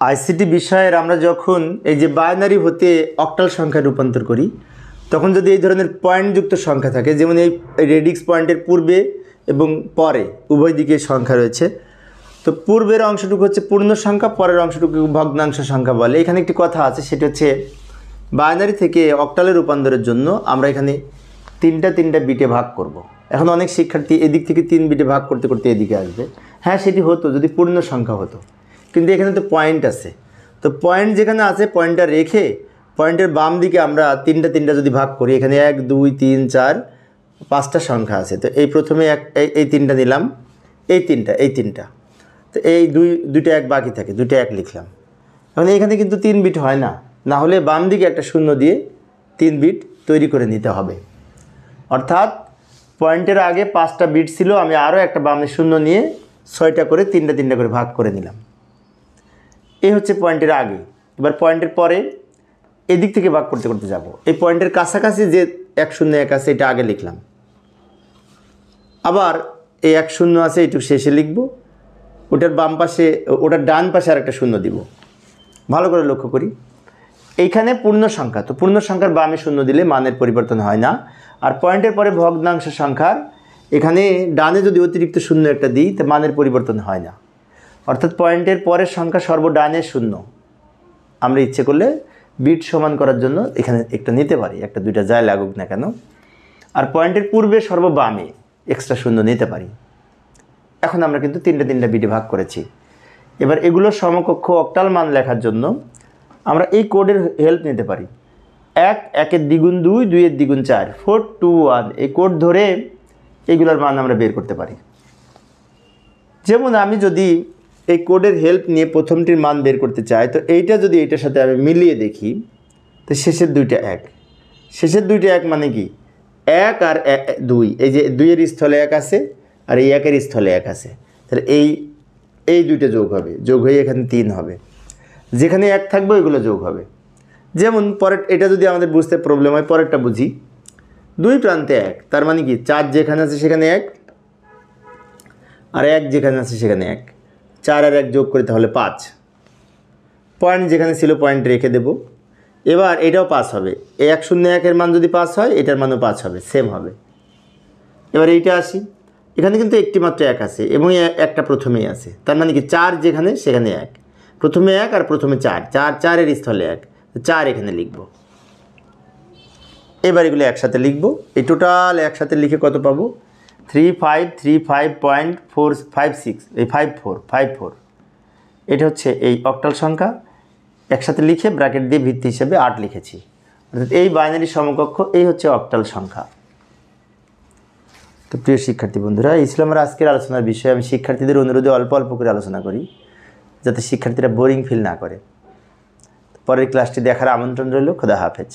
ICT বিষয়ের আমরা যখন এই যে বাইনারি হতে অক্টাল সংখ্যা রূপান্তর করি তখন যদি এই ধরনের পয়েন্টযুক্ত সংখ্যা থাকে, যেমন এই রেডিক্স পয়েন্টের পূর্বে এবং পরে উভয় দিকে সংখ্যা রয়েছে, তো পূর্বের অংশটুকু হচ্ছে পূর্ণ সংখ্যা, পরের অংশটুকু ভগ্নাংশ সংখ্যা বলে। এখানে একটি কথা আছে, সেটা হচ্ছে বাইনারি থেকে অক্টালে রূপান্তরের জন্য আমরা এখানে তিনটা বিটে ভাগ করব। এখন অনেক শিক্ষার্থী এদিক থেকে 3 বিটে ভাগ করতে করতে এদিকে আসবে। হ্যাঁ, সেটি হতো যদি পূর্ণ সংখ্যা হতো, কিন্তু এখানে তো পয়েন্ট আছে। তো পয়েন্ট যেখানে আছে পয়েন্টটা রেখে পয়েন্টের বাম দিকে আমরা তিনটা যদি ভাগ করি, এখানে 1 2 3 4 5টা সংখ্যা আছে। তো এই প্রথমে এই 3টা নিলাম, এই তিনটা, তো এই দুইটা 1 বাকি থাকে, 2টা 1 লিখলাম। এখন এখানে কিন্তু 3 বিট হয় না, না হলে বাম দিকে একটা শূন্য দিয়ে 3 বিট তৈরি করে নিতে হবে। অর্থাৎ পয়েন্টের আগে 5টা বিট ছিল, আমি আরও একটা বামে শূন্য নিয়ে 6টা করে তিনটা করে ভাগ করে নিলাম। এই হচ্ছে পয়েন্টের আগে। এবার পয়েন্টের পরে এদিক থেকে ভাগ করতে করতে যাব। এই পয়েন্টের কাছাকাছি যে 1 0 1 আছে এটা আগে লিখলাম, আবার এই 1 0 আছে এইটুকু শেষে লিখব, ওটার বাম পাশে ওটার ডান পাশে আর একটা শূন্য দিব। ভালো করে লক্ষ্য করি, এইখানে পূর্ণ সংখ্যা, তো পূর্ণ সংখ্যার বামে শূন্য দিলে মানের পরিবর্তন হয় না। আর পয়েন্টের পরে ভগ্নাংশ সংখ্যার এখানে ডানে যদি অতিরিক্ত শূন্য একটা দিই তো মানের পরিবর্তন হয় না। অর্থাৎ পয়েন্টের পরের সংখ্যা সর্বডানে শূন্য। আমরা ইচ্ছে করলে বিট সমান করার জন্য এখানে একটা নিতে পারি, একটা দুইটা যাই লাগুক না কেন। আর পয়েন্টের পূর্বে সর্ববামে এক্সট্রা শূন্য নিতে পারি। এখন আমরা কিন্তু তিনটা বিটে ভাগ করেছি। এবার এগুলোর সমকক্ষ অক্টাল মান লেখার জন্য আমরা এই কোডের হেল্প নিতে পারি। 1 1 এর দ্বিগুণ 2, 2 এর দ্বিগুণ 4, 4 2 1, এই কোড ধরে এইগুলোর মান আমরা বের করতে পারি। যেমন আমি যদি এই কোডের হেল্প নিয়ে প্রথমটির মান বের করতে চাই, তো এইটা যদি এইটার সাথে আমি মিলিয়ে দেখি, তো শেষের 2টা 1, শেষের 2টা 1 মানে কি 1 আর 2, এই যে 2 এর স্থলে 1 আছে আর এই 1 এর স্থলে 1 আছে, তাহলে এই দুইটা যোগ হবে, যোগ হয়ে এখানে 3 হবে। যেখানে 1 থাকবে ওইগুলো যোগ হবে। যেমন পরের এটা যদি আমাদের বুঝতে প্রবলেম হয়, পরেরটা বুঝি। 2 প্রান্তে 1, তার মানে কি 4 যেখানে আছে সেখানে 1, আর 1 যেখানে আছে সেখানে 1, 4 আর 1 যোগ করে তাহলে 5। পয়েন্ট যেখানে ছিল পয়েন্ট রেখে দেব। এবার এটাও 5 হবে, এই 1 0 1 এর মান যদি 5 হয় এটার মানও 5 হবে, সেম হবে। এবার এইটা আসি, এখানে কিন্তু একটি মাত্র 1 আছে এবং একটা প্রথমেই আছে, তার মানে কি 4 যেখানে সেখানে 1, প্রথমে 1 আর প্রথমে 4, 4 এর স্থলে 1, 4 এখানে লিখব। এবার এগুলো একসাথে লিখব। এই টোটাল একসাথে লিখে কত পাবো? 3535.456, এই 54। এটা হচ্ছে এই অক্টাল সংখ্যা। একসাথে লিখে ব্র্যাকেট দিয়ে ভিত্তি হিসেবে 8 লিখেছি। অর্থাৎ এই বাইনারি সমকক্ষ, এই হচ্ছে অক্টাল সংখ্যা। তো প্রিয় শিক্ষার্থী বন্ধুরা, এই ছিল আমার আজকের আলোচনার বিষয়। আমি শিক্ষার্থীদের অনুরোধে অল্প অল্প করে আলোচনা করি, যাতে শিক্ষার্থীরা বোরিং ফিল না করে। পরের ক্লাসটি দেখার আমন্ত্রণ রইল। খোদা হাফেজ।